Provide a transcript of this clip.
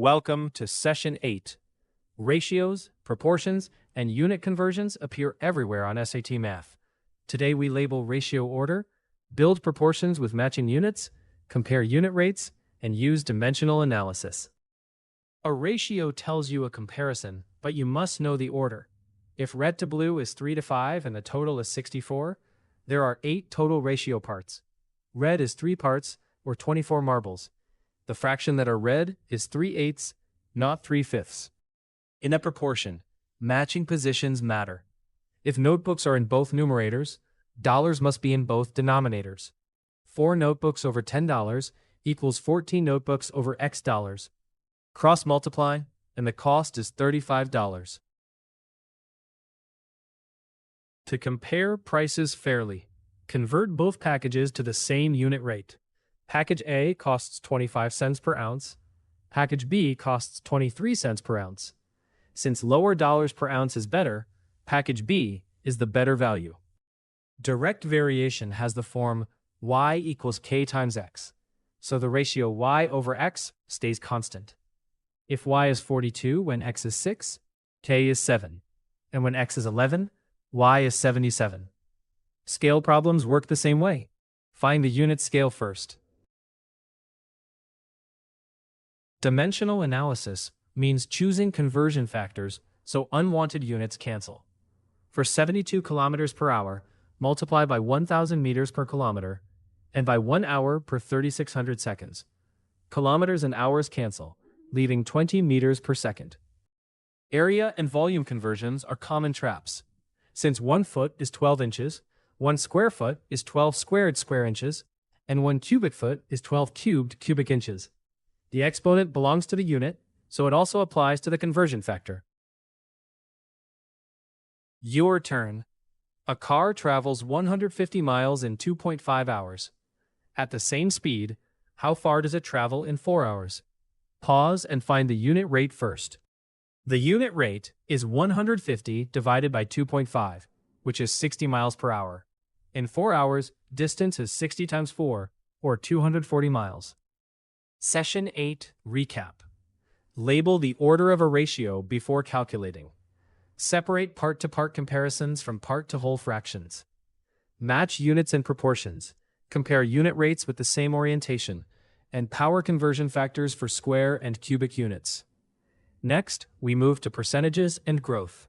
Welcome to Session 8. Ratios, proportions, and unit conversions appear everywhere on SAT Math. Today we label ratio order, build proportions with matching units, compare unit rates, and use dimensional analysis. A ratio tells you a comparison, but you must know the order. If red to blue is 3 to 5 and the total is 64, there are 8 total ratio parts. Red is 3 parts, or 24 marbles. The fraction that are red is 3/8, not 3/5. In a proportion, matching positions matter. If notebooks are in both numerators, dollars must be in both denominators. 4 notebooks over $10 equals 14 notebooks over X dollars. Cross-multiply, and the cost is $35. To compare prices fairly, convert both packages to the same unit rate. Package A costs 25 cents per ounce. Package B costs 23 cents per ounce. Since lower dollars per ounce is better, package B is the better value. Direct variation has the form y equals k times x, so the ratio y over x stays constant. If y is 42 when x is 6, k is 7, and when x is 11, y is 77. Scale problems work the same way. Find the unit scale first. Dimensional analysis means choosing conversion factors so unwanted units cancel. For 72 kilometers per hour, multiply by 1,000 meters per kilometer, and by 1 hour per 3,600 seconds. Kilometers and hours cancel, leaving 20 meters per second. Area and volume conversions are common traps. Since 1 foot is 12 inches, 1 square foot is 12 squared square inches, and 1 cubic foot is 12 cubed cubic inches. The exponent belongs to the unit, so it also applies to the conversion factor. Your turn. A car travels 150 miles in 2.5 hours. At the same speed, how far does it travel in 4 hours? Pause and find the unit rate first. The unit rate is 150 divided by 2.5, which is 60 miles per hour. In 4 hours, distance is 60 times 4, or 240 miles. Session 8 Recap. Label the order of a ratio before calculating. Separate part-to-part comparisons from part-to-whole fractions. Match units and proportions. Compare unit rates with the same orientation, and power conversion factors for square and cubic units. Next, we move to percentages and growth.